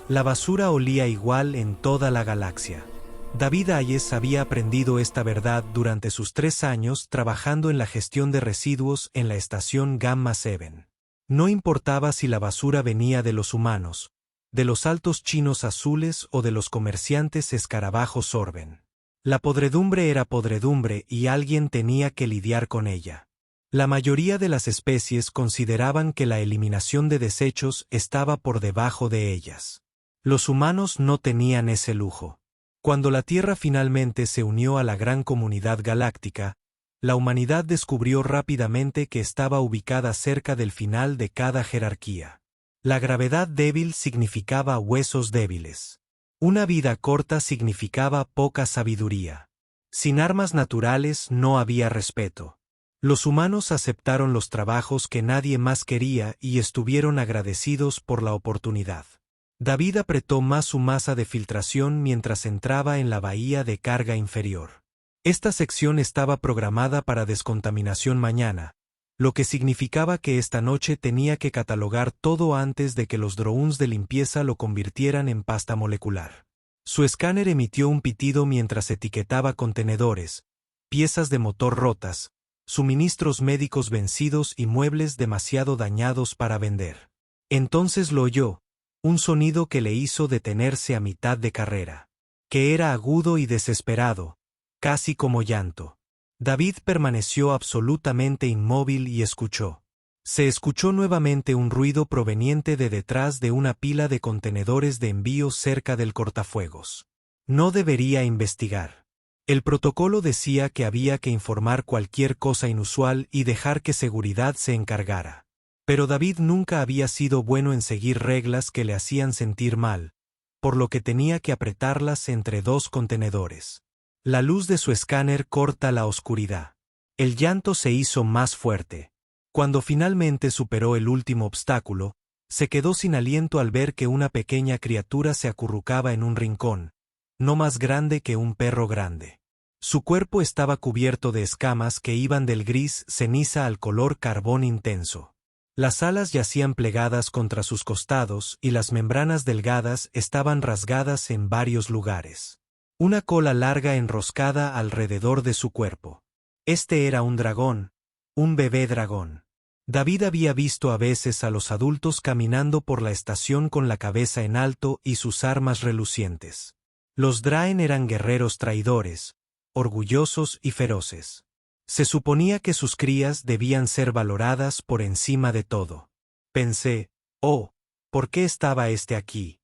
La basura olía igual en toda la galaxia. David Hayes había aprendido esta verdad durante sus 3 años trabajando en la gestión de residuos en la estación Gamma 7. No importaba si la basura venía de los humanos, de los altos chinos azules o de los comerciantes escarabajos Sorben. La podredumbre era podredumbre y alguien tenía que lidiar con ella. La mayoría de las especies consideraban que la eliminación de desechos estaba por debajo de ellas. Los humanos no tenían ese lujo. Cuando la Tierra finalmente se unió a la gran comunidad galáctica, la humanidad descubrió rápidamente que estaba ubicada cerca del final de cada jerarquía. La gravedad débil significaba huesos débiles. Una vida corta significaba poca sabiduría. Sin armas naturales no había respeto. Los humanos aceptaron los trabajos que nadie más quería y estuvieron agradecidos por la oportunidad. David apretó más su masa de filtración mientras entraba en la bahía de carga inferior. Esta sección estaba programada para descontaminación mañana, lo que significaba que esta noche tenía que catalogar todo antes de que los drones de limpieza lo convirtieran en pasta molecular. Su escáner emitió un pitido mientras etiquetaba contenedores, piezas de motor rotas, suministros médicos vencidos y muebles demasiado dañados para vender. Entonces lo oyó, un sonido que le hizo detenerse a mitad de carrera, que era agudo y desesperado, casi como llanto. David permaneció absolutamente inmóvil y escuchó. Se escuchó nuevamente un ruido proveniente de detrás de una pila de contenedores de envío cerca del cortafuegos. No debería investigar. El protocolo decía que había que informar cualquier cosa inusual y dejar que seguridad se encargara. Pero David nunca había sido bueno en seguir reglas que le hacían sentir mal, por lo que tenía que apretarlas entre 2 contenedores. La luz de su escáner corta la oscuridad. El llanto se hizo más fuerte. Cuando finalmente superó el último obstáculo, se quedó sin aliento al ver que una pequeña criatura se acurrucaba en un rincón, no más grande que un perro grande. Su cuerpo estaba cubierto de escamas que iban del gris ceniza al color carbón intenso. Las alas yacían plegadas contra sus costados y las membranas delgadas estaban rasgadas en varios lugares. Una cola larga enroscada alrededor de su cuerpo. Este era un dragón, un bebé dragón. David había visto a veces a los adultos caminando por la estación con la cabeza en alto y sus armas relucientes. Los Draen eran guerreros traidores, orgullosos y feroces. Se suponía que sus crías debían ser valoradas por encima de todo. Pensé, ¿por qué estaba este aquí?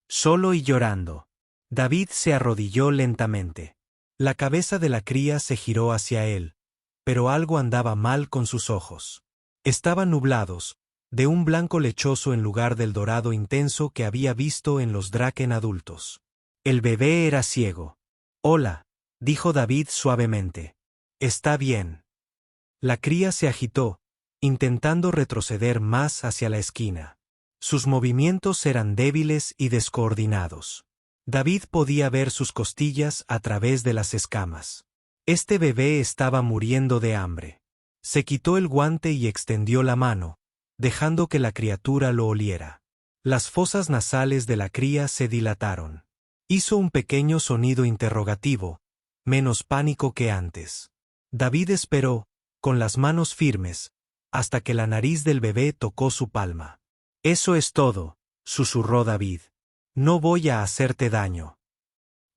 Solo y llorando. David se arrodilló lentamente. La cabeza de la cría se giró hacia él, pero algo andaba mal con sus ojos. Estaban nublados, de un blanco lechoso en lugar del dorado intenso que había visto en los Draken adultos. El bebé era ciego. Hola, dijo David suavemente. Está bien. La cría se agitó, intentando retroceder más hacia la esquina. Sus movimientos eran débiles y descoordinados. David podía ver sus costillas a través de las escamas. Este bebé estaba muriendo de hambre. Se quitó el guante y extendió la mano, dejando que la criatura lo oliera. Las fosas nasales de la cría se dilataron. Hizo un pequeño sonido interrogativo, menos pánico que antes. David esperó, con las manos firmes, hasta que la nariz del bebé tocó su palma. Eso es todo, susurró David. No voy a hacerte daño.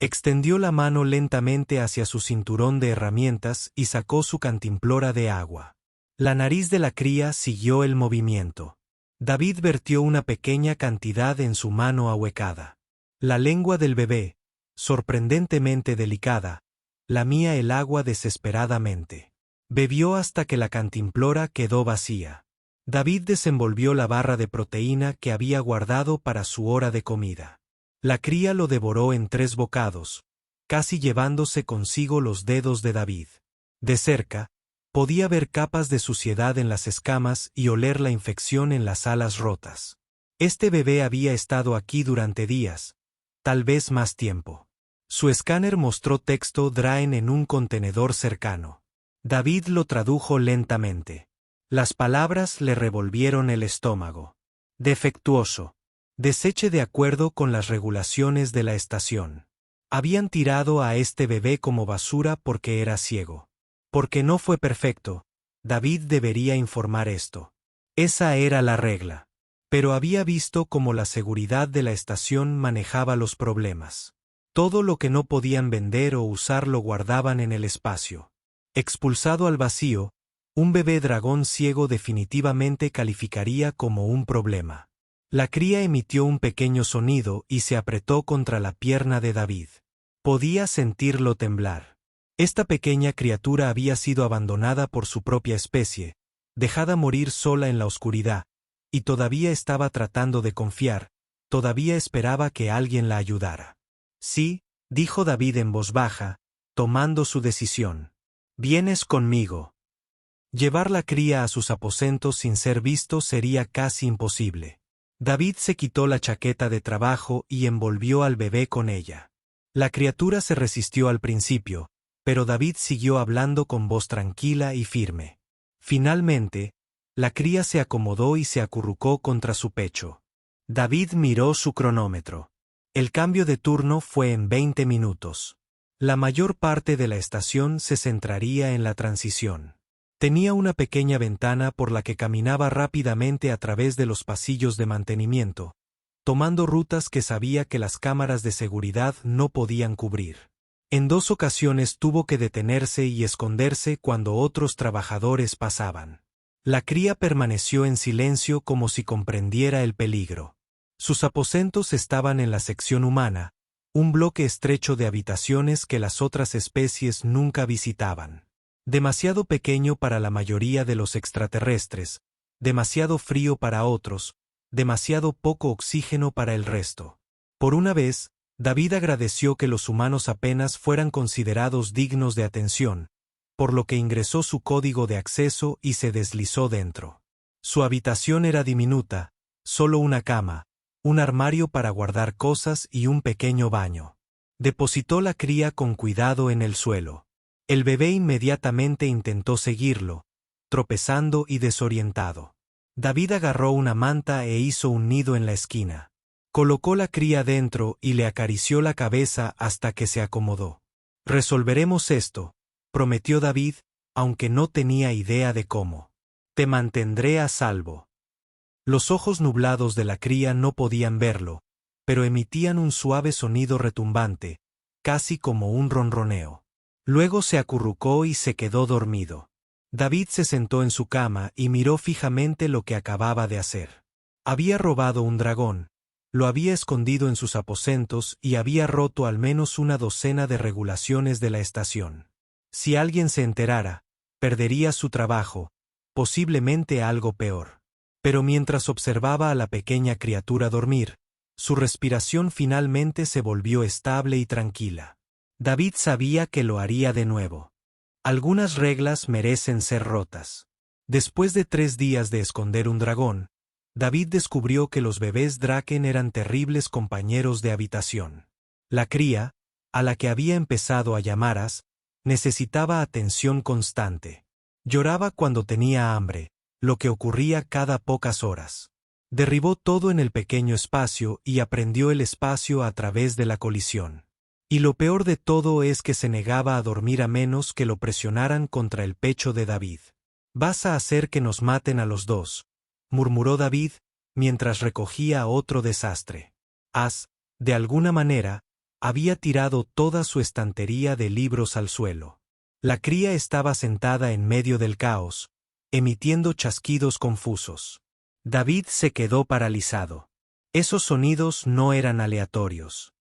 Extendió la mano lentamente hacia su cinturón de herramientas y sacó su cantimplora de agua. La nariz de la cría siguió el movimiento. David vertió una pequeña cantidad en su mano ahuecada. La lengua del bebé, sorprendentemente delicada, lamía el agua desesperadamente. Bebió hasta que la cantimplora quedó vacía. David desenvolvió la barra de proteína que había guardado para su hora de comida. La cría lo devoró en 3 bocados, casi llevándose consigo los dedos de David. De cerca, podía ver capas de suciedad en las escamas y oler la infección en las alas rotas. Este bebé había estado aquí durante días, tal vez más tiempo. Su escáner mostró texto Draen en un contenedor cercano. David lo tradujo lentamente. Las palabras le revolvieron el estómago. Defectuoso. Deseche de acuerdo con las regulaciones de la estación. Habían tirado a este bebé como basura porque era ciego. Porque no fue perfecto, David debería informar esto. Esa era la regla. Pero había visto cómo la seguridad de la estación manejaba los problemas. Todo lo que no podían vender o usar lo guardaban en el espacio. Expulsado al vacío, un bebé dragón ciego definitivamente calificaría como un problema. La cría emitió un pequeño sonido y se apretó contra la pierna de David. Podía sentirlo temblar. Esta pequeña criatura había sido abandonada por su propia especie, dejada morir sola en la oscuridad, y todavía estaba tratando de confiar, todavía esperaba que alguien la ayudara. Sí, dijo David en voz baja, tomando su decisión. Vienes conmigo. Llevar la cría a sus aposentos sin ser visto sería casi imposible. David se quitó la chaqueta de trabajo y envolvió al bebé con ella. La criatura se resistió al principio, pero David siguió hablando con voz tranquila y firme. Finalmente, la cría se acomodó y se acurrucó contra su pecho. David miró su cronómetro. El cambio de turno fue en 20 minutos. La mayor parte de la estación se centraría en la transición. Tenía una pequeña ventana por la que caminaba rápidamente a través de los pasillos de mantenimiento, tomando rutas que sabía que las cámaras de seguridad no podían cubrir. En 2 ocasiones tuvo que detenerse y esconderse cuando otros trabajadores pasaban. La cría permaneció en silencio como si comprendiera el peligro. Sus aposentos estaban en la sección humana, un bloque estrecho de habitaciones que las otras especies nunca visitaban. Demasiado pequeño para la mayoría de los extraterrestres, demasiado frío para otros, demasiado poco oxígeno para el resto. Por una vez, David agradeció que los humanos apenas fueran considerados dignos de atención, por lo que ingresó su código de acceso y se deslizó dentro. Su habitación era diminuta, solo una cama, un armario para guardar cosas y un pequeño baño. Depositó la cría con cuidado en el suelo. El bebé inmediatamente intentó seguirlo, tropezando y desorientado. David agarró una manta e hizo un nido en la esquina. Colocó la cría dentro y le acarició la cabeza hasta que se acomodó. Resolveremos esto, prometió David, aunque no tenía idea de cómo. Te mantendré a salvo. Los ojos nublados de la cría no podían verlo, pero emitían un suave sonido retumbante, casi como un ronroneo. Luego se acurrucó y se quedó dormido. David se sentó en su cama y miró fijamente lo que acababa de hacer. Había robado un dragón, lo había escondido en sus aposentos y había roto al menos una docena de regulaciones de la estación. Si alguien se enterara, perdería su trabajo, posiblemente algo peor. Pero mientras observaba a la pequeña criatura dormir, su respiración finalmente se volvió estable y tranquila. David sabía que lo haría de nuevo. Algunas reglas merecen ser rotas. Después de 3 días de esconder un dragón, David descubrió que los bebés Draken eran terribles compañeros de habitación. La cría, a la que había empezado a llamaras, necesitaba atención constante. Lloraba cuando tenía hambre, lo que ocurría cada pocas horas. Derribó todo en el pequeño espacio y aprendió el espacio a través de la colisión. Y lo peor de todo es que se negaba a dormir a menos que lo presionaran contra el pecho de David. «Vas a hacer que nos maten a los dos», murmuró David, mientras recogía otro desastre. De alguna manera, había tirado toda su estantería de libros al suelo. La cría estaba sentada en medio del caos, emitiendo chasquidos confusos. David se quedó paralizado. Esos sonidos no eran aleatorios.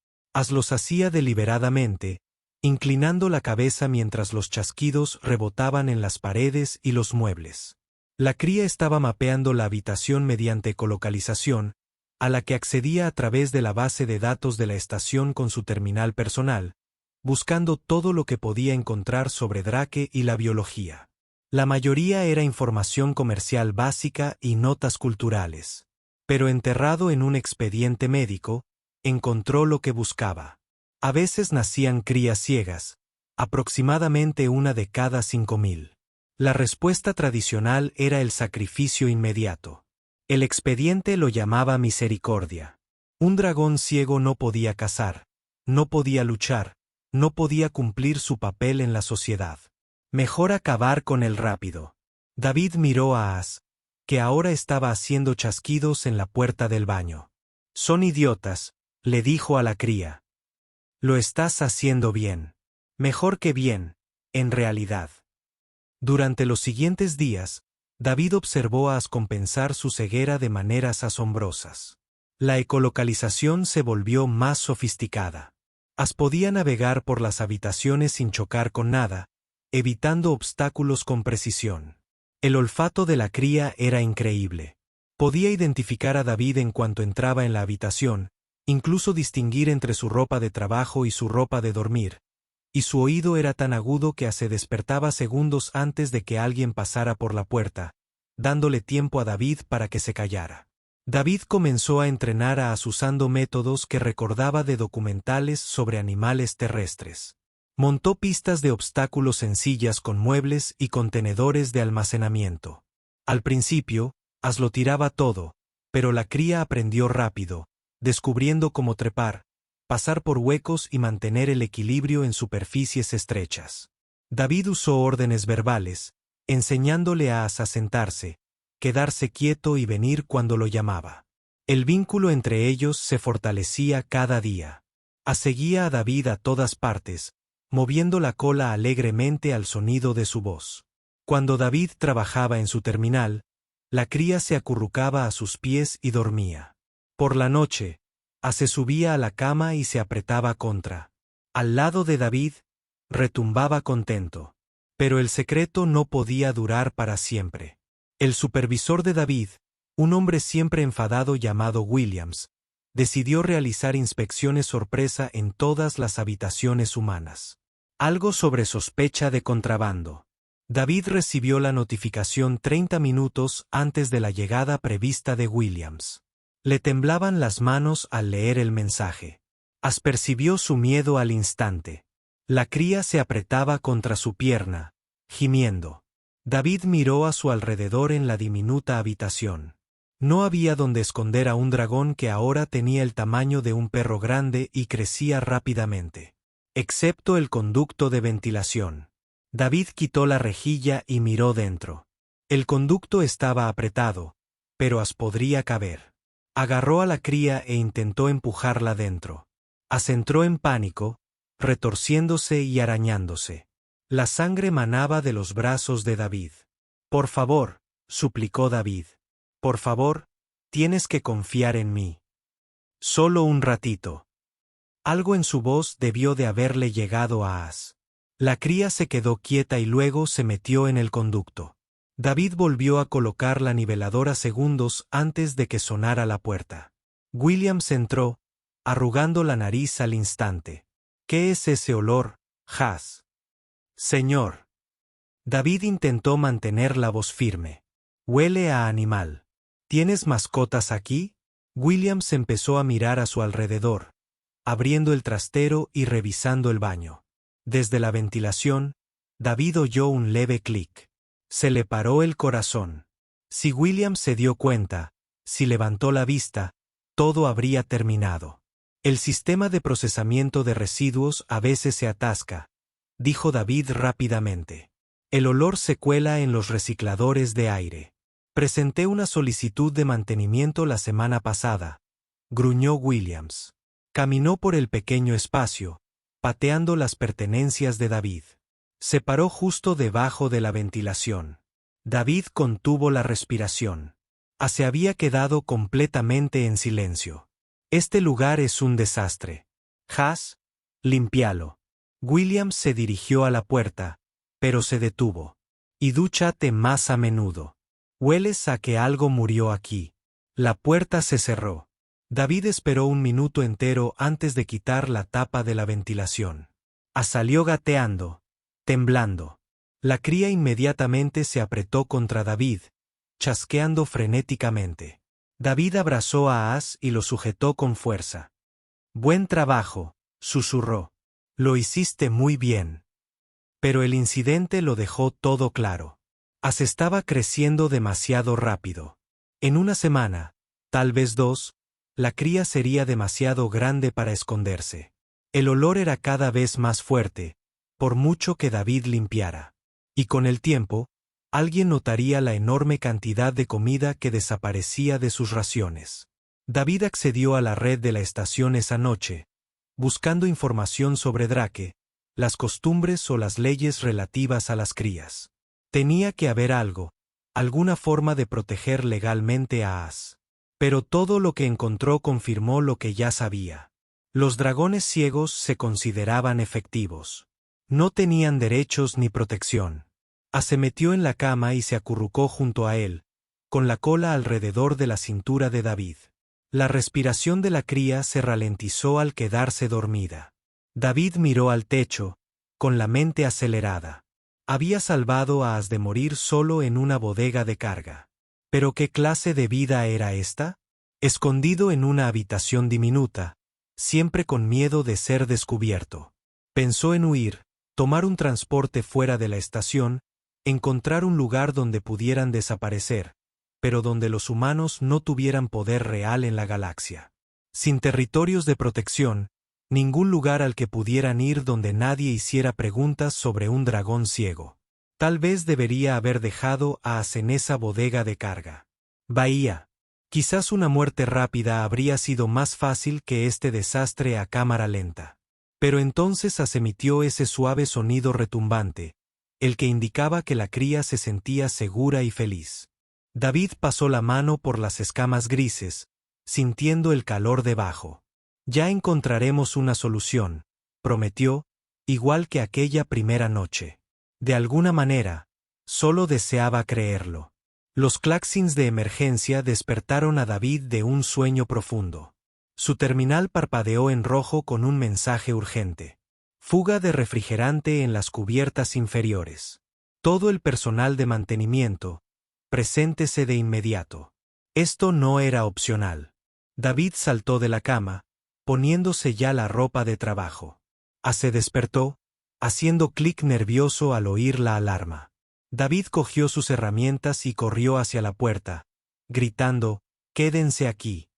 Los hacía deliberadamente, inclinando la cabeza mientras los chasquidos rebotaban en las paredes y los muebles. La cría estaba mapeando la habitación mediante ecolocalización, a la que accedía a través de la base de datos de la estación con su terminal personal, buscando todo lo que podía encontrar sobre Drake y la biología. La mayoría era información comercial básica y notas culturales. Pero enterrado en un expediente médico, encontró lo que buscaba. A veces nacían crías ciegas, aproximadamente una de cada 5.000. La respuesta tradicional era el sacrificio inmediato. El expediente lo llamaba misericordia. Un dragón ciego no podía cazar, no podía luchar, no podía cumplir su papel en la sociedad. Mejor acabar con él rápido. David miró a Aas, que ahora estaba haciendo chasquidos en la puerta del baño. Son idiotas, le dijo a la cría. Lo estás haciendo bien. Mejor que bien, en realidad. Durante los siguientes días, David observó a Aas compensar su ceguera de maneras asombrosas. La ecolocalización se volvió más sofisticada. Aas podía navegar por las habitaciones sin chocar con nada, evitando obstáculos con precisión. El olfato de la cría era increíble. Podía identificar a David en cuanto entraba en la habitación, incluso distinguir entre su ropa de trabajo y su ropa de dormir, y su oído era tan agudo que se despertaba segundos antes de que alguien pasara por la puerta, dándole tiempo a David para que se callara. David comenzó a entrenar a Aas usando métodos que recordaba de documentales sobre animales terrestres. Montó pistas de obstáculos sencillas con muebles y contenedores de almacenamiento. Al principio, Aas lo tiraba todo, pero la cría aprendió rápido, descubriendo cómo trepar, pasar por huecos y mantener el equilibrio en superficies estrechas. David usó órdenes verbales, enseñándole a Aas a sentarse, quedarse quieto y venir cuando lo llamaba. El vínculo entre ellos se fortalecía cada día. Aas seguía a David a todas partes, moviendo la cola alegremente al sonido de su voz. Cuando David trabajaba en su terminal, la cría se acurrucaba a sus pies y dormía. Por la noche, Aas se subía a la cama y se apretaba contra. Al lado de David, retumbaba contento. Pero el secreto no podía durar para siempre. El supervisor de David, un hombre siempre enfadado llamado Williams, decidió realizar inspecciones sorpresa en todas las habitaciones humanas. Algo sobre sospecha de contrabando. David recibió la notificación 30 minutos antes de la llegada prevista de Williams. Le temblaban las manos al leer el mensaje. Aas percibió su miedo al instante. La cría se apretaba contra su pierna, gimiendo. David miró a su alrededor en la diminuta habitación. No había donde esconder a un dragón que ahora tenía el tamaño de un perro grande y crecía rápidamente. Excepto el conducto de ventilación. David quitó la rejilla y miró dentro. El conducto estaba apretado, pero Aas podría caber. Agarró a la cría e intentó empujarla dentro. Aas entró en pánico, retorciéndose y arañándose. La sangre manaba de los brazos de David. Por favor, suplicó David. Por favor, tienes que confiar en mí. Solo un ratito. Algo en su voz debió de haberle llegado a Aas. La cría se quedó quieta y luego se metió en el conducto. David volvió a colocar la niveladora segundos antes de que sonara la puerta. Williams entró, arrugando la nariz al instante. ¿Qué es ese olor, Aas? Señor. David intentó mantener la voz firme. Huele a animal. ¿Tienes mascotas aquí? Williams empezó a mirar a su alrededor, abriendo el trastero y revisando el baño. Desde la ventilación, David oyó un leve clic. Se le paró el corazón. Si Williams se dio cuenta, si levantó la vista, todo habría terminado. El sistema de procesamiento de residuos a veces se atasca, dijo David rápidamente. El olor se cuela en los recicladores de aire. Presenté una solicitud de mantenimiento la semana pasada, gruñó Williams. Caminó por el pequeño espacio, pateando las pertenencias de David. Se paró justo debajo de la ventilación. David contuvo la respiración. Aas se había quedado completamente en silencio. Este lugar es un desastre. Aas, limpialo. Williams se dirigió a la puerta, pero se detuvo. Y dúchate más a menudo. Hueles a que algo murió aquí. La puerta se cerró. David esperó un minuto entero antes de quitar la tapa de la ventilación. Aas salió gateando, temblando. La cría inmediatamente se apretó contra David, chasqueando frenéticamente. David abrazó a Aas y lo sujetó con fuerza. Buen trabajo, susurró. Lo hiciste muy bien. Pero el incidente lo dejó todo claro. Aas estaba creciendo demasiado rápido. En una semana, tal vez 2, La cría sería demasiado grande para esconderse. El olor era cada vez más fuerte, por mucho que David limpiara. Y con el tiempo, alguien notaría la enorme cantidad de comida que desaparecía de sus raciones. David accedió a la red de la estación esa noche, buscando información sobre Drake, las costumbres o las leyes relativas a las crías. Tenía que haber algo, alguna forma de proteger legalmente a As. Pero todo lo que encontró confirmó lo que ya sabía. Los dragones ciegos se consideraban efectivos. No tenían derechos ni protección. As se metió en la cama y se acurrucó junto a él, con la cola alrededor de la cintura de David. La respiración de la cría se ralentizó al quedarse dormida. David miró al techo, con la mente acelerada. Había salvado a As de morir solo en una bodega de carga. ¿Pero qué clase de vida era esta? Escondido en una habitación diminuta, siempre con miedo de ser descubierto. Pensó en huir, tomar un transporte fuera de la estación, encontrar un lugar donde pudieran desaparecer, pero donde los humanos no tuvieran poder real en la galaxia. Sin territorios de protección, ningún lugar al que pudieran ir donde nadie hiciera preguntas sobre un dragón ciego. Tal vez debería haber dejado a As en esa bodega de carga. Bahía. Quizás una muerte rápida habría sido más fácil que este desastre a cámara lenta. Pero entonces As emitió ese suave sonido retumbante, el que indicaba que la cría se sentía segura y feliz. David pasó la mano por las escamas grises, sintiendo el calor debajo. Ya encontraremos una solución, prometió, igual que aquella primera noche. De alguna manera, solo deseaba creerlo. Los claxons de emergencia despertaron a David de un sueño profundo. Su terminal parpadeó en rojo con un mensaje urgente. Fuga de refrigerante en las cubiertas inferiores. Todo el personal de mantenimiento, preséntese de inmediato. Esto no era opcional. David saltó de la cama, poniéndose ya la ropa de trabajo. As se despertó, haciendo clic nervioso al oír la alarma. David cogió sus herramientas y corrió hacia la puerta, gritando, «Quédense aquí.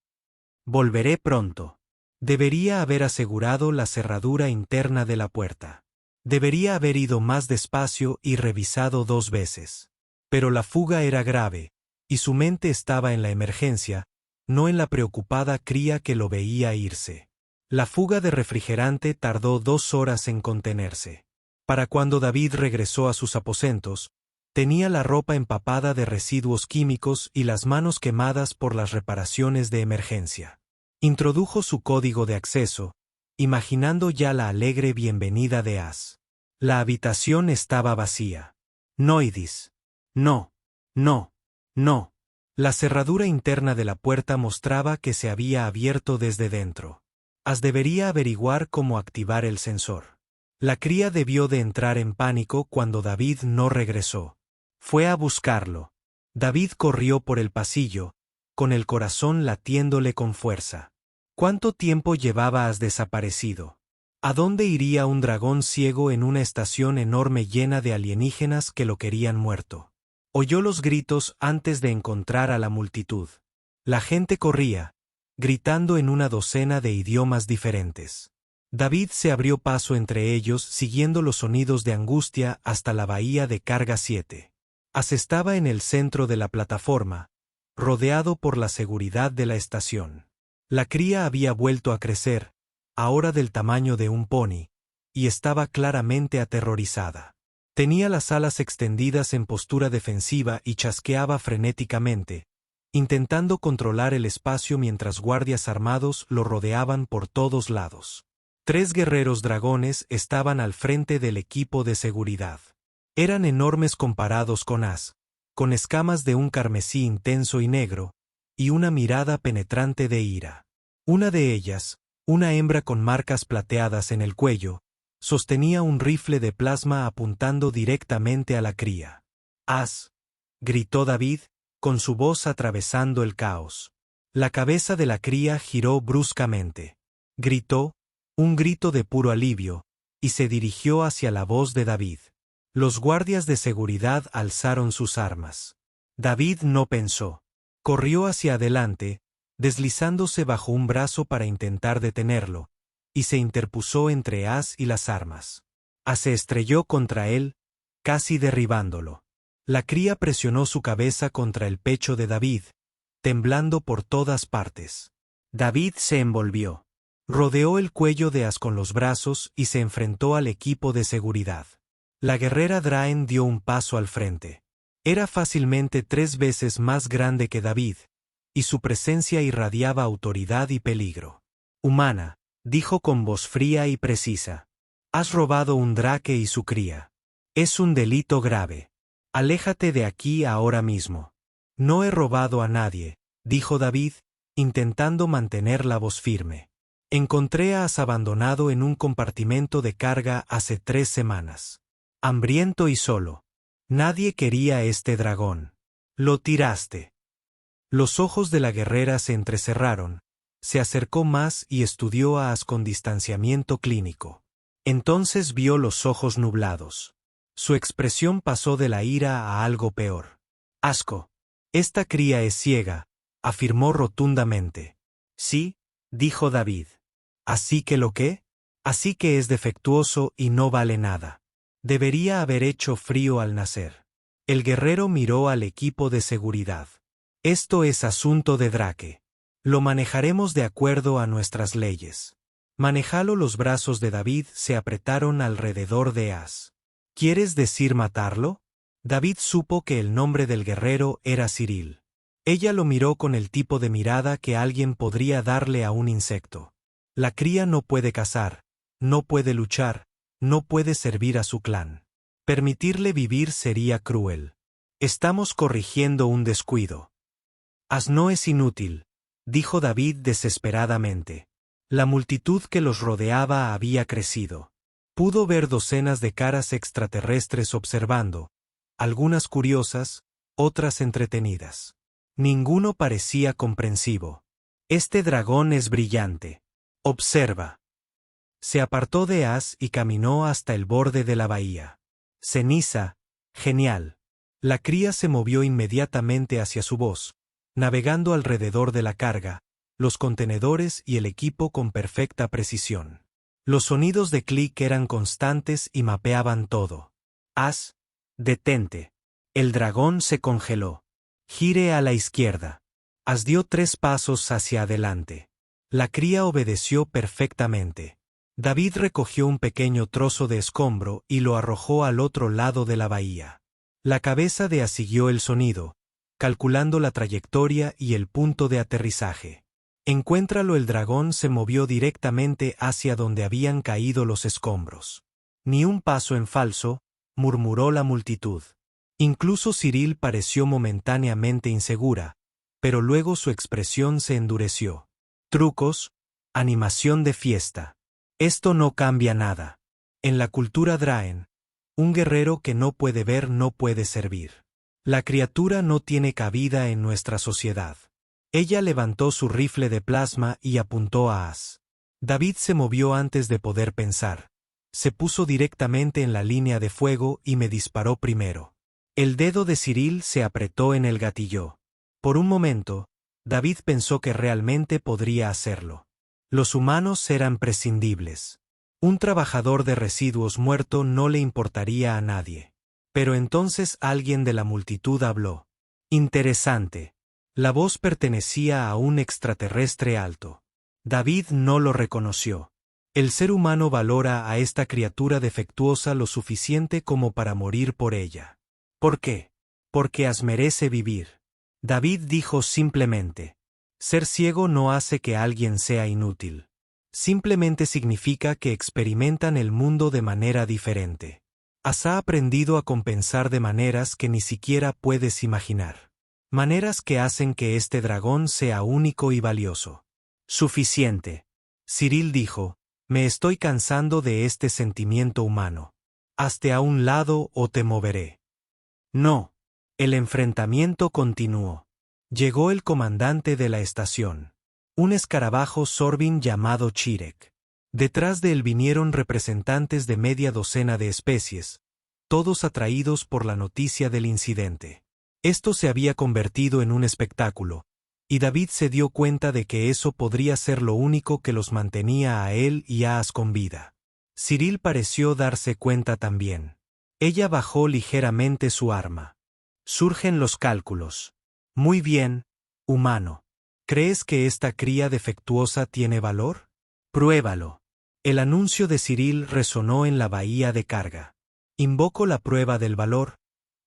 Volveré pronto». Debería haber asegurado la cerradura interna de la puerta. Debería haber ido más despacio y revisado 2 veces. Pero la fuga era grave, y su mente estaba en la emergencia, no en la preocupada cría que lo veía irse. La fuga de refrigerante tardó 2 horas en contenerse. Para cuando David regresó a sus aposentos, tenía la ropa empapada de residuos químicos y las manos quemadas por las reparaciones de emergencia. Introdujo su código de acceso, imaginando ya la alegre bienvenida de As. La habitación estaba vacía. Noidis. No. No. No. La cerradura interna de la puerta mostraba que se había abierto desde dentro. As debería averiguar cómo activar el sensor. La cría debió de entrar en pánico cuando David no regresó. Fue a buscarlo. David corrió por el pasillo, con el corazón latiéndole con fuerza. ¿Cuánto tiempo llevaba As desaparecido? ¿A dónde iría un dragón ciego en una estación enorme llena de alienígenas que lo querían muerto? Oyó los gritos antes de encontrar a la multitud. La gente corría, gritando en una docena de idiomas diferentes. David se abrió paso entre ellos siguiendo los sonidos de angustia hasta la bahía de carga 7. As estaba en el centro de la plataforma, rodeado por la seguridad de la estación. La cría había vuelto a crecer, ahora del tamaño de un pony, y estaba claramente aterrorizada. Tenía las alas extendidas en postura defensiva y chasqueaba frenéticamente, intentando controlar el espacio mientras guardias armados lo rodeaban por todos lados. 3 guerreros dragones estaban al frente del equipo de seguridad. Eran enormes comparados con As, con escamas de un carmesí intenso y negro, y una mirada penetrante de ira. Una de ellas, una hembra con marcas plateadas en el cuello, sostenía un rifle de plasma apuntando directamente a la cría. «As», gritó David, con su voz atravesando el caos. La cabeza de la cría giró bruscamente. Gritó, un grito de puro alivio, y se dirigió hacia la voz de David. Los guardias de seguridad alzaron sus armas. David no pensó. Corrió hacia adelante, deslizándose bajo un brazo para intentar detenerlo, y se interpuso entre As y las armas. As se estrelló contra él, casi derribándolo. La cría presionó su cabeza contra el pecho de David, temblando por todas partes. David se envolvió. Rodeó el cuello de As con los brazos y se enfrentó al equipo de seguridad. La guerrera Draen dio un paso al frente. Era fácilmente 3 veces más grande que David, y su presencia irradiaba autoridad y peligro. Humana, dijo con voz fría y precisa. Has robado un drake y su cría. Es un delito grave. Aléjate de aquí ahora mismo. No he robado a nadie, dijo David, intentando mantener la voz firme. Encontré a As abandonado en un compartimento de carga hace 3 semanas. Hambriento y solo. Nadie quería este dragón. Lo tiraste. Los ojos de la guerrera se entrecerraron. Se acercó más y estudió a As con distanciamiento clínico. Entonces vio los ojos nublados. Su expresión pasó de la ira a algo peor. Asco. Esta cría es ciega, afirmó rotundamente. Sí, dijo David. ¿Así que lo qué? Así que es defectuoso y no vale nada. Debería haber hecho frío al nacer. El guerrero miró al equipo de seguridad. Esto es asunto de drake. Lo manejaremos de acuerdo a nuestras leyes. Manejalo. Los brazos de David se apretaron alrededor de As. ¿Quieres decir matarlo? David supo que el nombre del guerrero era Cyril. Ella lo miró con el tipo de mirada que alguien podría darle a un insecto. La cría no puede cazar, no puede luchar, no puede servir a su clan. Permitirle vivir sería cruel. Estamos corrigiendo un descuido. As no es inútil, dijo David desesperadamente. La multitud que los rodeaba había crecido. Pudo ver docenas de caras extraterrestres observando, algunas curiosas, otras entretenidas. Ninguno parecía comprensivo. Este dragón es brillante. Observa. Se apartó de As y caminó hasta el borde de la bahía. Ceniza, genial. La cría se movió inmediatamente hacia su voz, navegando alrededor de la carga, los contenedores y el equipo con perfecta precisión. Los sonidos de clic eran constantes y mapeaban todo. As, detente. El dragón se congeló. Gire a la izquierda. As dio 3 pasos hacia adelante. La cría obedeció perfectamente. David recogió un pequeño trozo de escombro y lo arrojó al otro lado de la bahía. La cabeza de As siguió el sonido, calculando la trayectoria y el punto de aterrizaje. Encuéntralo. El dragón se movió directamente hacia donde habían caído los escombros. Ni un paso en falso, murmuró la multitud. Incluso Cyril pareció momentáneamente insegura, pero luego su expresión se endureció. Trucos, animación de fiesta. Esto no cambia nada. En la cultura Draen, un guerrero que no puede ver no puede servir. La criatura no tiene cabida en nuestra sociedad. Ella levantó su rifle de plasma y apuntó a As. David se movió antes de poder pensar. Se puso directamente en la línea de fuego y me disparó primero. El dedo de Cyril se apretó en el gatillo. Por un momento, David pensó que realmente podría hacerlo. Los humanos eran prescindibles. Un trabajador de residuos muerto no le importaría a nadie. Pero entonces alguien de la multitud habló. Interesante. La voz pertenecía a un extraterrestre alto. David no lo reconoció. El ser humano valora a esta criatura defectuosa lo suficiente como para morir por ella. ¿Por qué? Porque As merece vivir. David dijo simplemente. Ser ciego no hace que alguien sea inútil. Simplemente significa que experimentan el mundo de manera diferente. As ha aprendido a compensar de maneras que ni siquiera puedes imaginar. Maneras que hacen que este dragón sea único y valioso. Suficiente. Cyril dijo, me estoy cansando de este sentimiento humano. Hazte a un lado o te moveré. No. El enfrentamiento continuó. Llegó el comandante de la estación. Un escarabajo Sorbin llamado Chirek. Detrás de él vinieron representantes de media docena de especies, todos atraídos por la noticia del incidente. Esto se había convertido en un espectáculo, y David se dio cuenta de que eso podría ser lo único que los mantenía a él y a As con vida. Cyril pareció darse cuenta también. Ella bajó ligeramente su arma. Surgen los cálculos. Muy bien, humano. ¿Crees que esta cría defectuosa tiene valor? Pruébalo. El anuncio de Cyril resonó en la bahía de carga. Invoco la prueba del valor,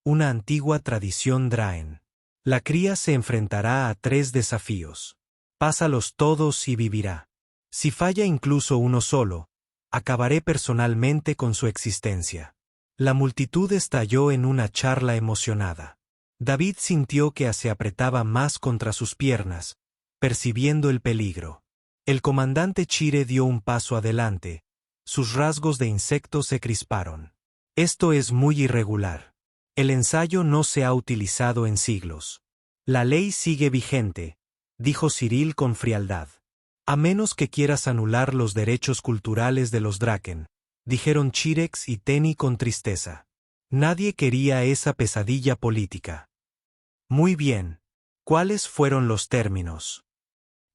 una antigua tradición Draen. La cría se enfrentará a 3 desafíos. Pásalos todos y vivirá. Si falla incluso uno solo, acabaré personalmente con su existencia. La multitud estalló en una charla emocionada. David sintió que se apretaba más contra sus piernas, percibiendo el peligro. El comandante Chire dio un paso adelante. Sus rasgos de insecto se crisparon. Esto es muy irregular. El ensayo no se ha utilizado en siglos. La ley sigue vigente, dijo Cyril con frialdad. A menos que quieras anular los derechos culturales de los Draken, dijeron Chirex y Tenny con tristeza. Nadie quería esa pesadilla política. Muy bien. ¿Cuáles fueron los términos?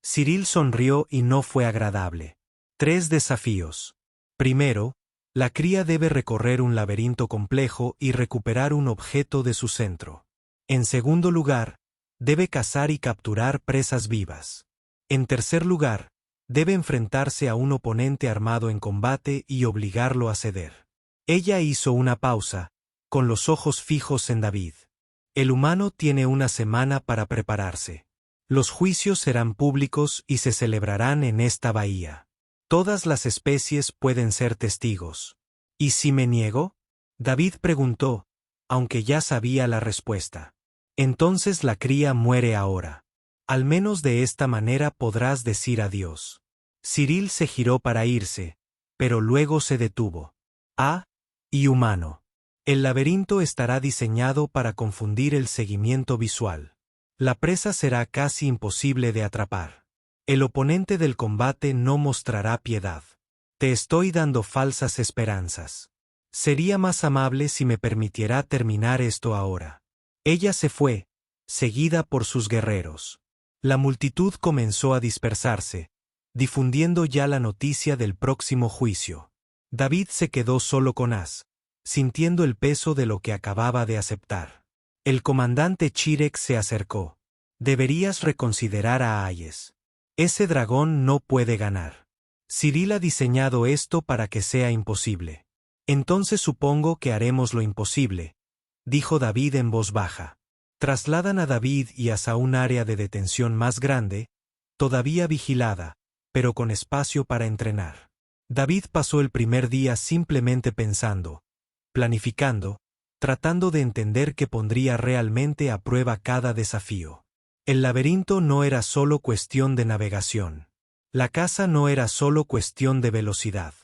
Cyril sonrió y no fue agradable. 3 desafíos. Primero, la cría debe recorrer un laberinto complejo y recuperar un objeto de su centro. En segundo lugar, debe cazar y capturar presas vivas. En tercer lugar, debe enfrentarse a un oponente armado en combate y obligarlo a ceder. Ella hizo una pausa, con los ojos fijos en David. El humano tiene una semana para prepararse. Los juicios serán públicos y se celebrarán en esta bahía. Todas las especies pueden ser testigos. ¿Y si me niego? David preguntó, aunque ya sabía la respuesta. Entonces la cría muere ahora. Al menos de esta manera podrás decir adiós. Cyril se giró para irse, pero luego se detuvo. Y humano. El laberinto estará diseñado para confundir el seguimiento visual. La presa será casi imposible de atrapar. El oponente del combate no mostrará piedad. Te estoy dando falsas esperanzas. Sería más amable si me permitiera terminar esto ahora. Ella se fue, seguida por sus guerreros. La multitud comenzó a dispersarse, difundiendo ya la noticia del próximo juicio. David se quedó solo con As, sintiendo el peso de lo que acababa de aceptar. El comandante Chirex se acercó. Deberías reconsiderar a Ayes. Ese dragón no puede ganar. Cyril ha diseñado esto para que sea imposible. Entonces supongo que haremos lo imposible, dijo David en voz baja. Trasladan a David y a un área de detención más grande, todavía vigilada, pero con espacio para entrenar. David pasó el primer día simplemente pensando, planificando, tratando de entender qué pondría realmente a prueba cada desafío. El laberinto no era solo cuestión de navegación. La caza no era solo cuestión de velocidad.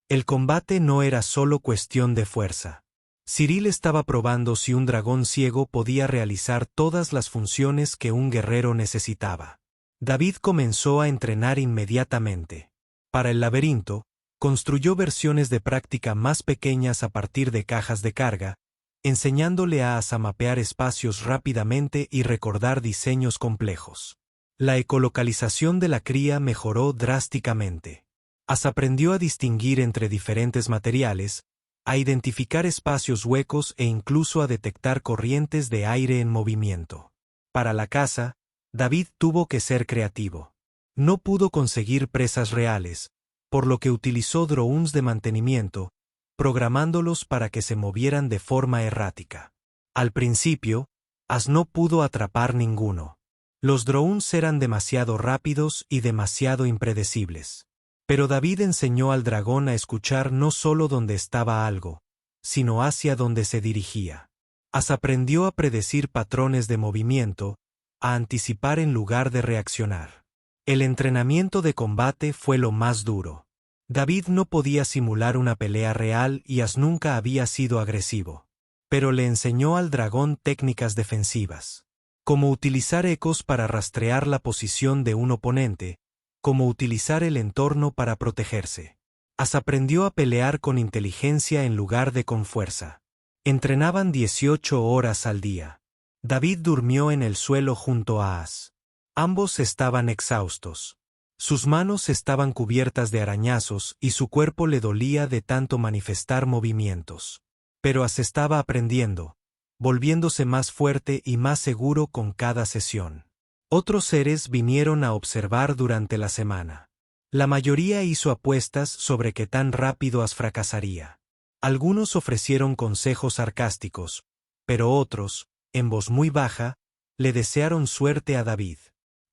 El combate no era solo cuestión de fuerza. Cyril estaba probando si un dragón ciego podía realizar todas las funciones que un guerrero necesitaba. David comenzó a entrenar inmediatamente. Para el laberinto, construyó versiones de práctica más pequeñas a partir de cajas de carga, enseñándole a As a mapear espacios rápidamente y recordar diseños complejos. La ecolocalización de la cría mejoró drásticamente. As aprendió a distinguir entre diferentes materiales, a identificar espacios huecos e incluso a detectar corrientes de aire en movimiento. Para la caza, David tuvo que ser creativo. No pudo conseguir presas reales, por lo que utilizó drones de mantenimiento, programándolos para que se movieran de forma errática. Al principio, As no pudo atrapar ninguno. Los drones eran demasiado rápidos y demasiado impredecibles. Pero David enseñó al dragón a escuchar no solo donde estaba algo, sino hacia donde se dirigía. As aprendió a predecir patrones de movimiento, a anticipar en lugar de reaccionar. El entrenamiento de combate fue lo más duro. David no podía simular una pelea real y As nunca había sido agresivo. Pero le enseñó al dragón técnicas defensivas. Cómo utilizar ecos para rastrear la posición de un oponente, cómo utilizar el entorno para protegerse. As aprendió a pelear con inteligencia en lugar de con fuerza. Entrenaban 18 horas al día. David durmió en el suelo junto a As. Ambos estaban exhaustos. Sus manos estaban cubiertas de arañazos y su cuerpo le dolía de tanto manifestar movimientos. Pero As estaba aprendiendo, volviéndose más fuerte y más seguro con cada sesión. Otros seres vinieron a observar durante la semana. La mayoría hizo apuestas sobre qué tan rápido As fracasaría. Algunos ofrecieron consejos sarcásticos, pero otros, en voz muy baja, le desearon suerte a David.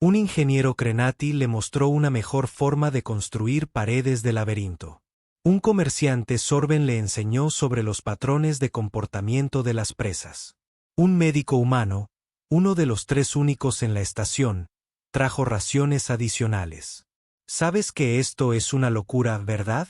Un ingeniero Crenati le mostró una mejor forma de construir paredes de laberinto. Un comerciante Sorben le enseñó sobre los patrones de comportamiento de las presas. Un médico humano, uno de los 3 únicos en la estación, trajo raciones adicionales. ¿Sabes que esto es una locura, verdad?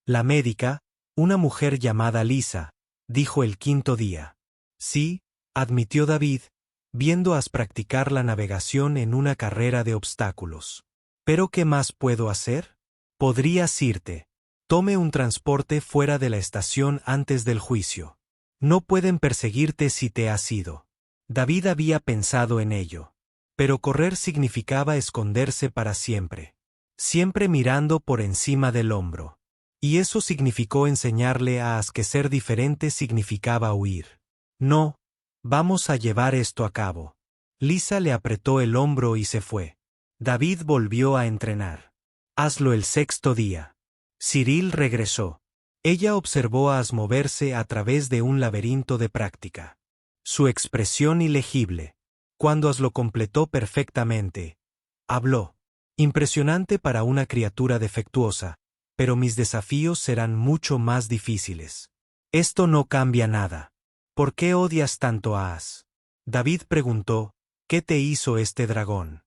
La médica, una mujer llamada Lisa, dijo el 5.º día. Sí, admitió David, viendo a As practicar la navegación en una carrera de obstáculos. ¿Pero qué más puedo hacer? Podrías irte. Tome un transporte fuera de la estación antes del juicio. No pueden perseguirte si te has ido. David había pensado en ello. Pero correr significaba esconderse para siempre. Siempre mirando por encima del hombro. Y eso significó enseñarle a As que ser diferente significaba huir. No, vamos a llevar esto a cabo. Lisa le apretó el hombro y se fue. David volvió a entrenar. Hazlo el 6.º día. Cyril regresó. Ella observó a As moverse a través de un laberinto de práctica. Su expresión ilegible. Cuando As lo completó perfectamente, habló. Impresionante para una criatura defectuosa, pero mis desafíos serán mucho más difíciles. Esto no cambia nada. ¿Por qué odias tanto a As? David preguntó, ¿qué te hizo este dragón?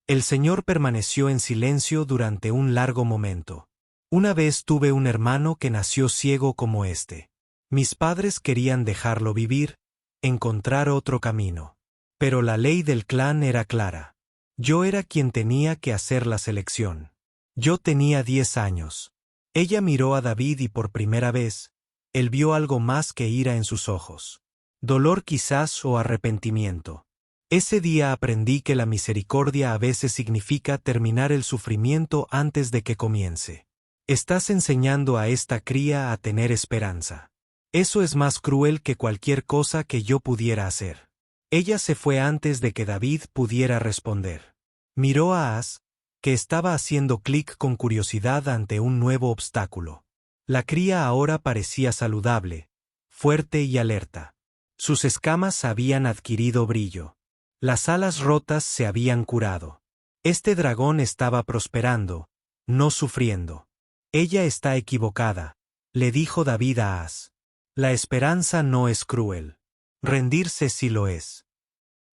El Señor permaneció en silencio durante un largo momento. Una vez tuve un hermano que nació ciego como este. Mis padres querían dejarlo vivir, encontrar otro camino. Pero la ley del clan era clara. Yo era quien tenía que hacer la selección. Yo tenía 10 años. Ella miró a David y por primera vez, él vio algo más que ira en sus ojos. Dolor quizás o arrepentimiento. Ese día aprendí que la misericordia a veces significa terminar el sufrimiento antes de que comience. Estás enseñando a esta cría a tener esperanza. Eso es más cruel que cualquier cosa que yo pudiera hacer. Ella se fue antes de que David pudiera responder. Miró a As, que estaba haciendo clic con curiosidad ante un nuevo obstáculo. La cría ahora parecía saludable, fuerte y alerta. Sus escamas habían adquirido brillo. Las alas rotas se habían curado. Este dragón estaba prosperando, no sufriendo. Ella está equivocada, le dijo David a As. La esperanza no es cruel. Rendirse sí lo es.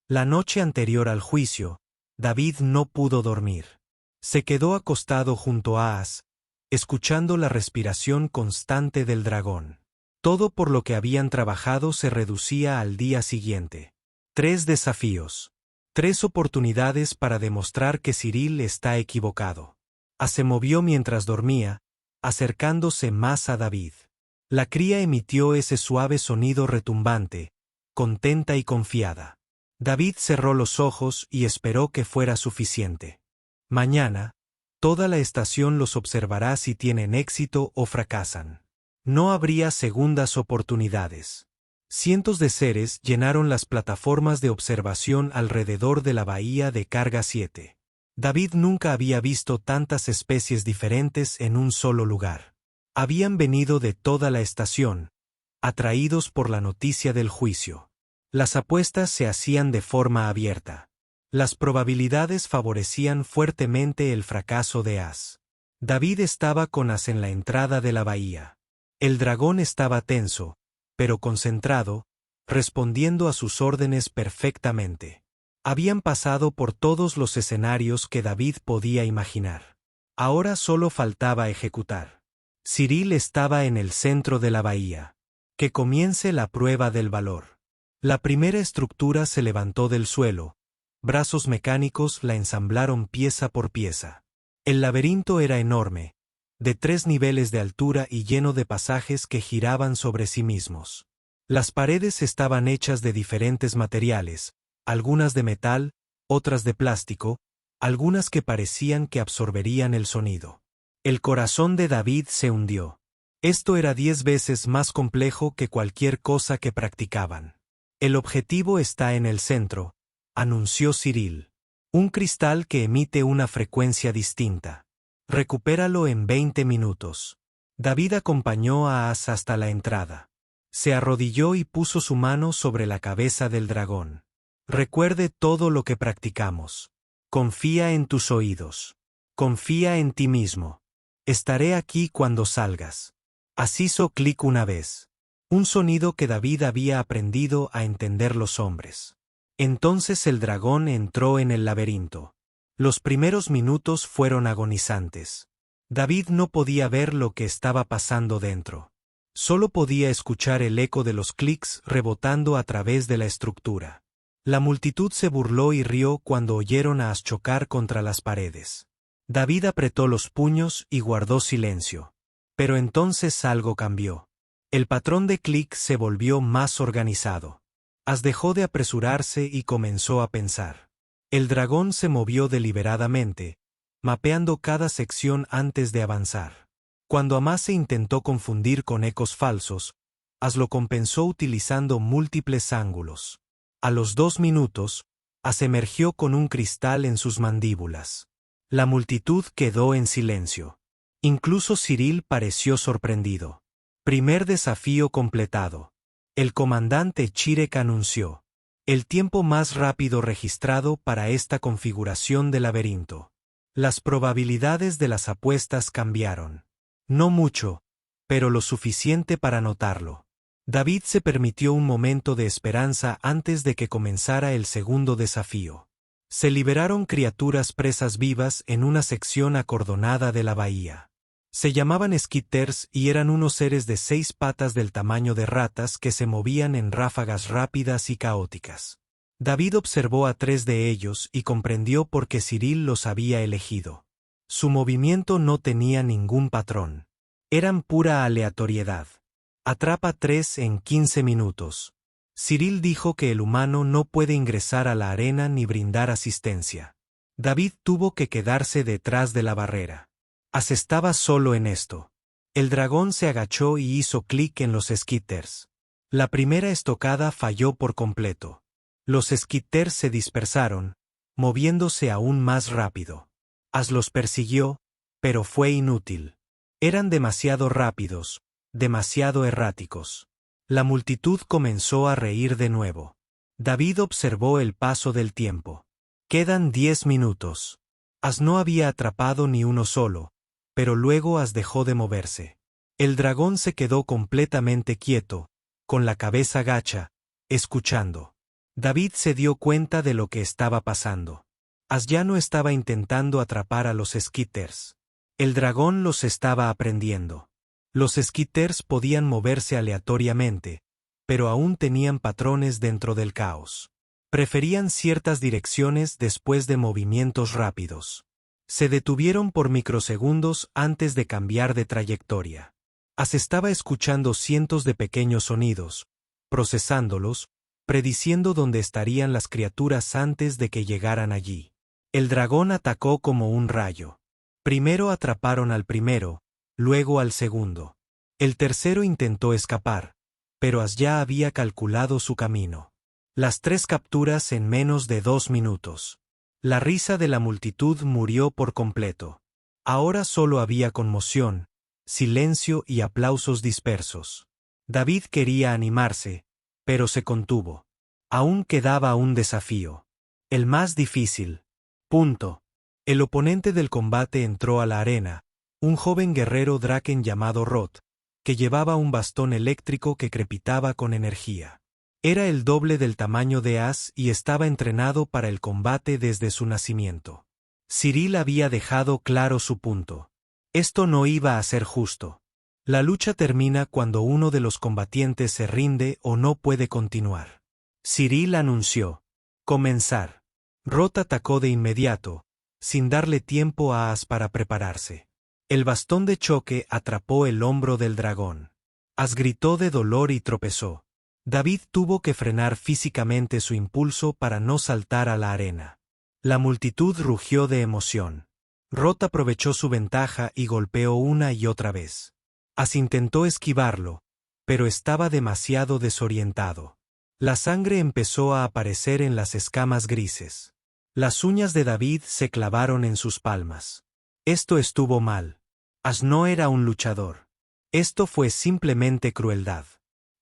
La noche anterior al juicio, David no pudo dormir. Se quedó acostado junto a As, escuchando la respiración constante del dragón. Todo por lo que habían trabajado se reducía al día siguiente. 3 desafíos. 3 oportunidades para demostrar que Cyril está equivocado. As se movió mientras dormía, acercándose más a David. La cría emitió ese suave sonido retumbante, contenta y confiada. David cerró los ojos y esperó que fuera suficiente. Mañana, toda la estación los observará si tienen éxito o fracasan. No habría segundas oportunidades. Cientos de seres llenaron las plataformas de observación alrededor de la bahía de Carga 7. David nunca había visto tantas especies diferentes en un solo lugar. Habían venido de toda la estación, atraídos por la noticia del juicio. Las apuestas se hacían de forma abierta. Las probabilidades favorecían fuertemente el fracaso de As. David estaba con As en la entrada de la bahía. El dragón estaba tenso, pero concentrado, respondiendo a sus órdenes perfectamente. Habían pasado por todos los escenarios que David podía imaginar. Ahora solo faltaba ejecutar. Cyril estaba en el centro de la bahía. Que comience la prueba del valor. La primera estructura se levantó del suelo. Brazos mecánicos la ensamblaron pieza por pieza. El laberinto era enorme, de 3 niveles de altura y lleno de pasajes que giraban sobre sí mismos. Las paredes estaban hechas de diferentes materiales, algunas de metal, otras de plástico, algunas que parecían que absorberían el sonido. El corazón de David se hundió. Esto era 10 veces más complejo que cualquier cosa que practicaban. El objetivo está en el centro, anunció Cyril. Un cristal que emite una frecuencia distinta. Recupéralo en 20 minutos. David acompañó a As hasta la entrada. Se arrodilló y puso su mano sobre la cabeza del dragón. Recuerde todo lo que practicamos. Confía en tus oídos. Confía en ti mismo. Estaré aquí cuando salgas. As hizo clic una vez. Un sonido que David había aprendido a entender los hombres. Entonces el dragón entró en el laberinto. Los primeros minutos fueron agonizantes. David no podía ver lo que estaba pasando dentro. Solo podía escuchar el eco de los clics rebotando a través de la estructura. La multitud se burló y rió cuando oyeron a As chocar contra las paredes. David apretó los puños y guardó silencio. Pero entonces algo cambió. El patrón de clics se volvió más organizado. As dejó de apresurarse y comenzó a pensar. El dragón se movió deliberadamente, mapeando cada sección antes de avanzar. Cuando Amás se intentó confundir con ecos falsos, As lo compensó utilizando múltiples ángulos. A los 2 minutos, As emergió con un cristal en sus mandíbulas. La multitud quedó en silencio. Incluso Cyril pareció sorprendido. Primer desafío completado. El comandante Chirek anunció. El tiempo más rápido registrado para esta configuración de laberinto. Las probabilidades de las apuestas cambiaron. No mucho, pero lo suficiente para notarlo. David se permitió un momento de esperanza antes de que comenzara el segundo desafío. Se liberaron criaturas presas vivas en una sección acordonada de la bahía. Se llamaban skitters y eran unos seres de 6 patas del tamaño de ratas que se movían en ráfagas rápidas y caóticas. David observó a 3 de ellos y comprendió por qué Cyril los había elegido. Su movimiento no tenía ningún patrón. Eran pura aleatoriedad. Atrapa 3 en 15 minutos. Cyril dijo que el humano no puede ingresar a la arena ni brindar asistencia. David tuvo que quedarse detrás de la barrera. As estaba solo en esto. El dragón se agachó y hizo clic en los skitters. La primera estocada falló por completo. Los skitters se dispersaron, moviéndose aún más rápido. As los persiguió, pero fue inútil. Eran demasiado rápidos, demasiado erráticos. La multitud comenzó a reír de nuevo. David observó el paso del tiempo. Quedan 10 minutos. As no había atrapado ni uno solo, pero luego As dejó de moverse. El dragón se quedó completamente quieto, con la cabeza gacha, escuchando. David se dio cuenta de lo que estaba pasando. As ya no estaba intentando atrapar a los skitters. El dragón los estaba aprendiendo. Los skitters podían moverse aleatoriamente, pero aún tenían patrones dentro del caos. Preferían ciertas direcciones después de movimientos rápidos. Se detuvieron por microsegundos antes de cambiar de trayectoria. As estaba escuchando cientos de pequeños sonidos, procesándolos, prediciendo dónde estarían las criaturas antes de que llegaran allí. El dragón atacó como un rayo. Primero atraparon al primero, luego al segundo. El tercero intentó escapar, pero As ya había calculado su camino. Las 3 capturas en menos de 2 minutos. La risa de la multitud murió por completo. Ahora solo había conmoción, silencio y aplausos dispersos. David quería animarse, pero se contuvo. Aún quedaba un desafío. El más difícil. Punto. El oponente del combate entró a la arena, un joven guerrero Draken llamado Roth, que llevaba un bastón eléctrico que crepitaba con energía. Era el doble del tamaño de As y estaba entrenado para el combate desde su nacimiento. Cyril había dejado claro su punto. Esto no iba a ser justo. La lucha termina cuando uno de los combatientes se rinde o no puede continuar. Cyril anunció. Comenzar. Roth atacó de inmediato, sin darle tiempo a As para prepararse. El bastón de choque atrapó el hombro del dragón. As gritó de dolor y tropezó. David tuvo que frenar físicamente su impulso para no saltar a la arena. La multitud rugió de emoción. Rod aprovechó su ventaja y golpeó una y otra vez. As intentó esquivarlo, pero estaba demasiado desorientado. La sangre empezó a aparecer en las escamas grises. Las uñas de David se clavaron en sus palmas. Esto estuvo mal. As no era un luchador. Esto fue simplemente crueldad.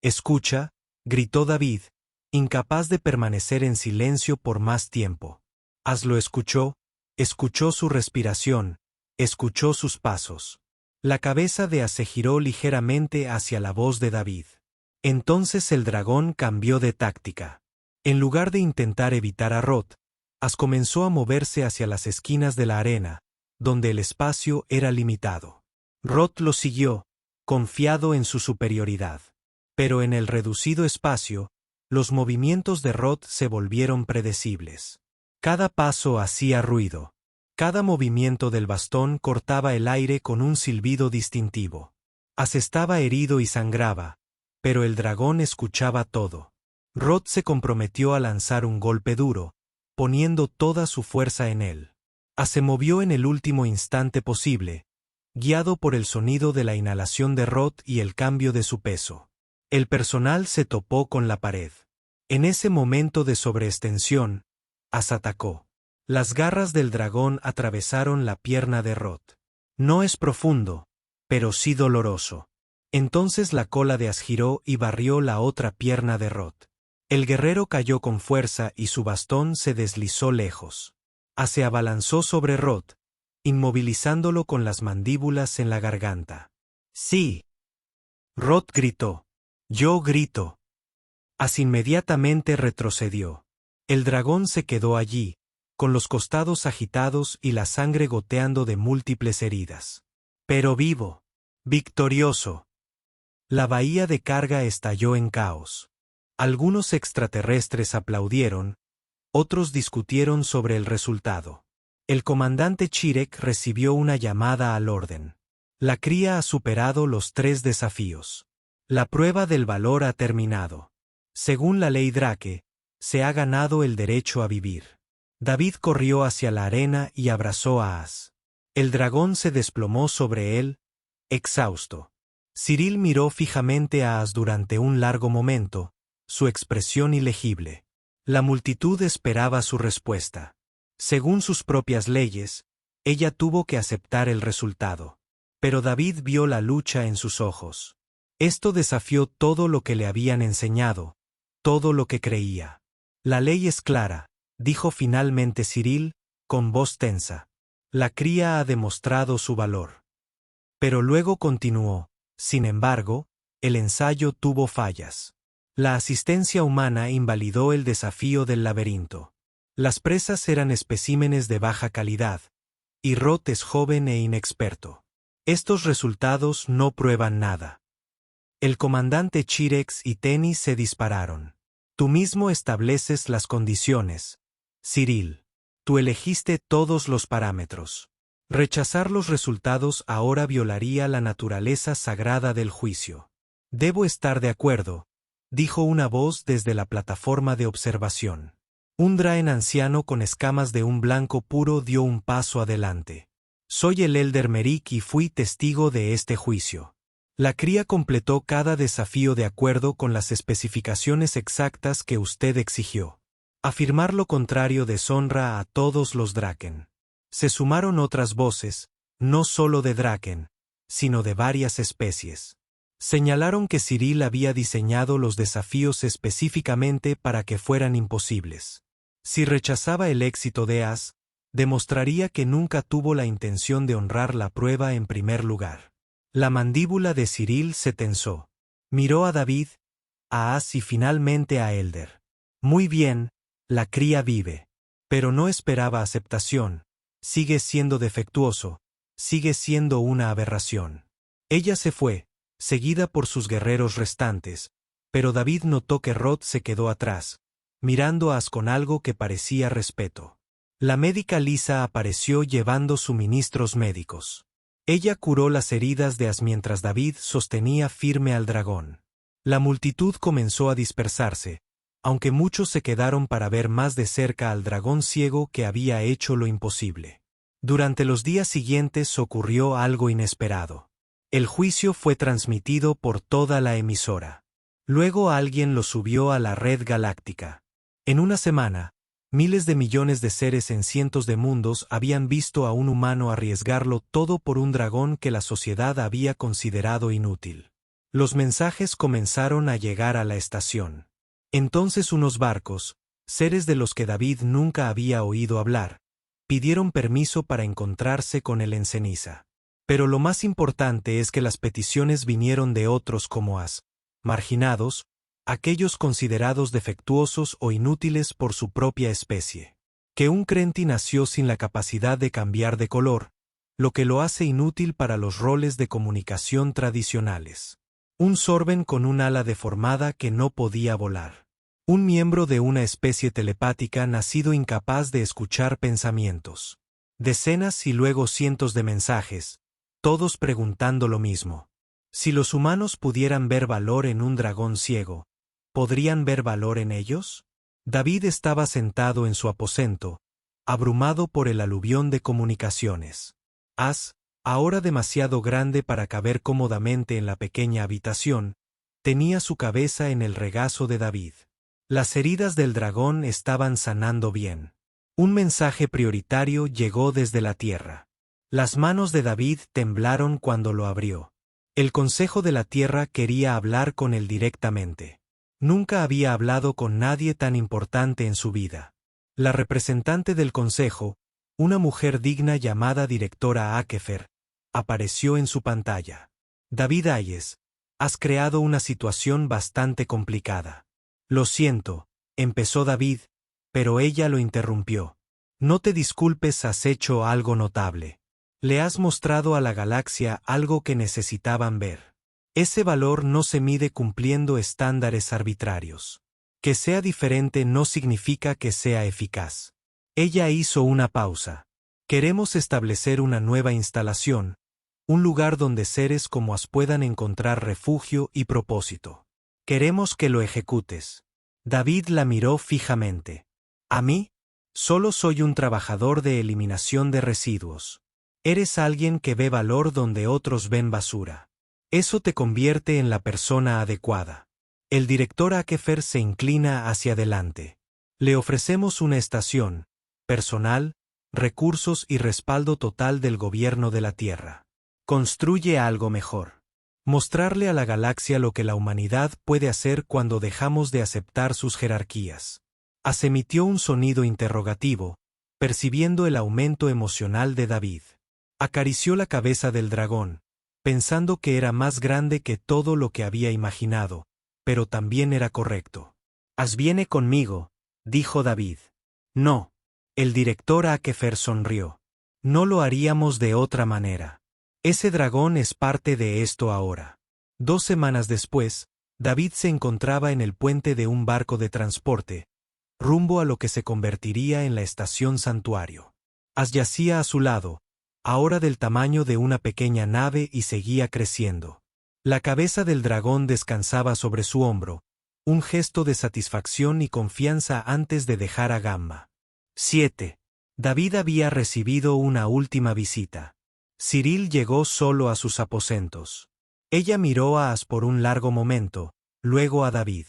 Escucha, gritó David, incapaz de permanecer en silencio por más tiempo. As lo escuchó su respiración, escuchó sus pasos. La cabeza de As se giró ligeramente hacia la voz de David. Entonces el dragón cambió de táctica. En lugar de intentar evitar a Rod, As comenzó a moverse hacia las esquinas de la arena, donde el espacio era limitado. Rod lo siguió, confiado en su superioridad. Pero en el reducido espacio, los movimientos de Rod se volvieron predecibles. Cada paso hacía ruido. Cada movimiento del bastón cortaba el aire con un silbido distintivo. As estaba herido y sangraba, pero el dragón escuchaba todo. Rod se comprometió a lanzar un golpe duro, poniendo toda su fuerza en él. As se movió en el último instante posible, guiado por el sonido de la inhalación de Rod y el cambio de su peso. El personal se topó con la pared. En ese momento de sobreextensión, As atacó. Las garras del dragón atravesaron la pierna de Rod. No es profundo, pero sí doloroso. Entonces la cola de As giró y barrió la otra pierna de Rod. El guerrero cayó con fuerza y su bastón se deslizó lejos. As se abalanzó sobre Rod, inmovilizándolo con las mandíbulas en la garganta. Sí. Rod gritó. Yo grito. As inmediatamente retrocedió. El dragón se quedó allí, con los costados agitados y la sangre goteando de múltiples heridas. Pero vivo. Victorioso. La bahía de carga estalló en caos. Algunos extraterrestres aplaudieron, otros discutieron sobre el resultado. El comandante Chirek recibió una llamada al orden. La cría ha superado los 3 desafíos. La prueba del valor ha terminado. Según la ley Drake, se ha ganado el derecho a vivir. David corrió hacia la arena y abrazó a As. El dragón se desplomó sobre él, exhausto. Cyril miró fijamente a As durante un largo momento, su expresión ilegible. La multitud esperaba su respuesta. Según sus propias leyes, ella tuvo que aceptar el resultado. Pero David vio la lucha en sus ojos. Esto desafió todo lo que le habían enseñado, todo lo que creía. La ley es clara, dijo finalmente Cyril, con voz tensa. La cría ha demostrado su valor. Pero luego continuó, sin embargo, el ensayo tuvo fallas. La asistencia humana invalidó el desafío del laberinto. Las presas eran especímenes de baja calidad, y Rod es joven e inexperto. Estos resultados no prueban nada. El comandante Chirex y Tenny se dispararon. Tú mismo estableces las condiciones, Cyril. Tú elegiste todos los parámetros. Rechazar los resultados ahora violaría la naturaleza sagrada del juicio. Debo estar de acuerdo, dijo una voz desde la plataforma de observación. Un Draen anciano con escamas de un blanco puro dio un paso adelante. Soy el Elder Merik y fui testigo de este juicio. La cría completó cada desafío de acuerdo con las especificaciones exactas que usted exigió. Afirmar lo contrario deshonra a todos los Draken. Se sumaron otras voces, no solo de Draken, sino de varias especies. Señalaron que Cyril había diseñado los desafíos específicamente para que fueran imposibles. Si rechazaba el éxito de As, demostraría que nunca tuvo la intención de honrar la prueba en primer lugar. La mandíbula de Cyril se tensó. Miró a David, a As y finalmente a Elder. Muy bien, la cría vive. Pero no esperaba aceptación. Sigue siendo defectuoso. Sigue siendo una aberración. Ella se fue, seguida por sus guerreros restantes, pero David notó que Rod se quedó atrás, mirando a As con algo que parecía respeto. La médica Lisa apareció llevando suministros médicos. Ella curó las heridas de As mientras David sostenía firme al dragón. La multitud comenzó a dispersarse, aunque muchos se quedaron para ver más de cerca al dragón ciego que había hecho lo imposible. Durante los días siguientes ocurrió algo inesperado. El juicio fue transmitido por toda la emisora. Luego alguien lo subió a la red galáctica. En una semana, miles de millones de seres en cientos de mundos habían visto a un humano arriesgarlo todo por un dragón que la sociedad había considerado inútil. Los mensajes comenzaron a llegar a la estación. Entonces unos barcos, seres de los que David nunca había oído hablar, pidieron permiso para encontrarse con él en ceniza. Pero lo más importante es que las peticiones vinieron de otros como marginados, aquellos considerados defectuosos o inútiles por su propia especie. Que un Krenti nació sin la capacidad de cambiar de color, lo que lo hace inútil para los roles de comunicación tradicionales. Un Sorben con un ala deformada que no podía volar. Un miembro de una especie telepática nacido incapaz de escuchar pensamientos. Decenas y luego cientos de mensajes, todos preguntando lo mismo. Si los humanos pudieran ver valor en un dragón ciego, ¿podrían ver valor en ellos? David estaba sentado en su aposento, abrumado por el aluvión de comunicaciones. Ahora demasiado grande para caber cómodamente en la pequeña habitación, tenía su cabeza en el regazo de David. Las heridas del dragón estaban sanando bien. Un mensaje prioritario llegó desde la tierra. Las manos de David temblaron cuando lo abrió. El Consejo de la Tierra quería hablar con él directamente. Nunca había hablado con nadie tan importante en su vida. La representante del Consejo, una mujer digna llamada Directora Akefer, apareció en su pantalla. David Hayes, has creado una situación bastante complicada. Lo siento, empezó David, pero ella lo interrumpió. No te disculpes, has hecho algo notable. Le has mostrado a la galaxia algo que necesitaban ver. Ese valor no se mide cumpliendo estándares arbitrarios. Que sea diferente no significa que sea eficaz. Ella hizo una pausa. Queremos establecer una nueva instalación, un lugar donde seres como As puedan encontrar refugio y propósito. Queremos que lo ejecutes. David la miró fijamente. ¿A mí? Solo soy un trabajador de eliminación de residuos. Eres alguien que ve valor donde otros ven basura. Eso te convierte en la persona adecuada. El director Akefer se inclina hacia adelante. Le ofrecemos una estación, personal, recursos y respaldo total del gobierno de la Tierra. Construye algo mejor. Mostrarle a la galaxia lo que la humanidad puede hacer cuando dejamos de aceptar sus jerarquías. Emitió un sonido interrogativo, percibiendo el aumento emocional de David. Acarició la cabeza del dragón, pensando que era más grande que todo lo que había imaginado, pero también era correcto. Viene conmigo, dijo David. No. El director Akefer sonrió. No lo haríamos de otra manera. Ese dragón es parte de esto ahora. 2 semanas después, David se encontraba en el puente de un barco de transporte, rumbo a lo que se convertiría en la estación santuario. Yacía a su lado, ahora del tamaño de una pequeña nave y seguía creciendo. La cabeza del dragón descansaba sobre su hombro, un gesto de satisfacción y confianza antes de dejar a Gamma. 7. David había recibido una última visita. Cyril llegó solo a sus aposentos. Ella miró a As por un largo momento, luego a David.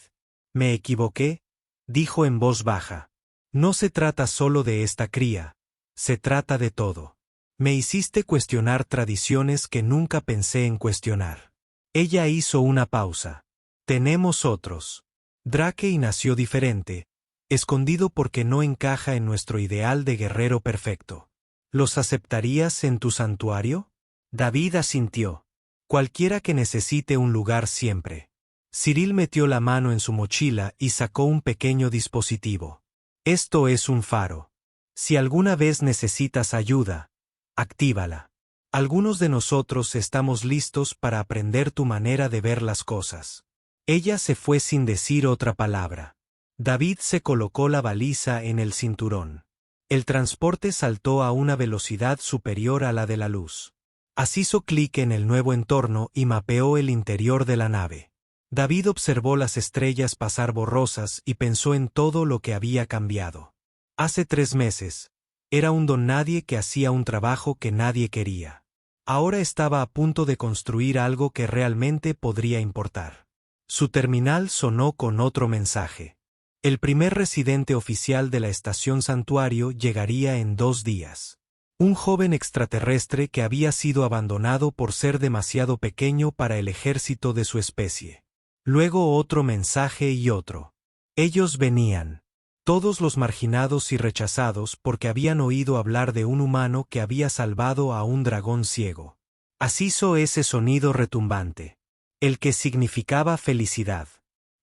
«Me equivoqué», dijo en voz baja. «No se trata solo de esta cría, se trata de todo. Me hiciste cuestionar tradiciones que nunca pensé en cuestionar». Ella hizo una pausa. «Tenemos otros. Drake nació diferente, escondido porque no encaja en nuestro ideal de guerrero perfecto. ¿Los aceptarías en tu santuario?» David asintió. «Cualquiera que necesite un lugar siempre». Cyril metió la mano en su mochila y sacó un pequeño dispositivo. «Esto es un faro. Si alguna vez necesitas ayuda, actívala. Algunos de nosotros estamos listos para aprender tu manera de ver las cosas». Ella se fue sin decir otra palabra. David se colocó la baliza en el cinturón. El transporte saltó a una velocidad superior a la de la luz. Hizo clic en el nuevo entorno y mapeó el interior de la nave. David observó las estrellas pasar borrosas y pensó en todo lo que había cambiado. Hace 3 meses, era un don nadie que hacía un trabajo que nadie quería. Ahora estaba a punto de construir algo que realmente podría importar. Su terminal sonó con otro mensaje. El primer residente oficial de la estación Santuario llegaría en 2 días. Un joven extraterrestre que había sido abandonado por ser demasiado pequeño para el ejército de su especie. Luego otro mensaje y otro. Ellos venían. Todos los marginados y rechazados porque habían oído hablar de un humano que había salvado a un dragón ciego. Así hizo ese sonido retumbante. El que significaba felicidad.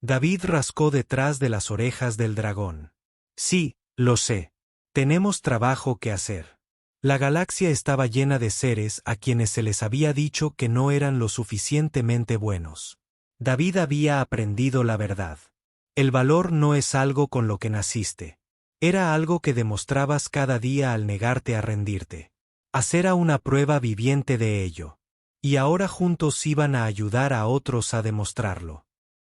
David rascó detrás de las orejas del dragón. Sí, lo sé. Tenemos trabajo que hacer. La galaxia estaba llena de seres a quienes se les había dicho que no eran lo suficientemente buenos. David había aprendido la verdad. El valor no es algo con lo que naciste. Era algo que demostrabas cada día al negarte a rendirte. Hacer a una prueba viviente de ello. Y ahora juntos iban a ayudar a otros a demostrarlo.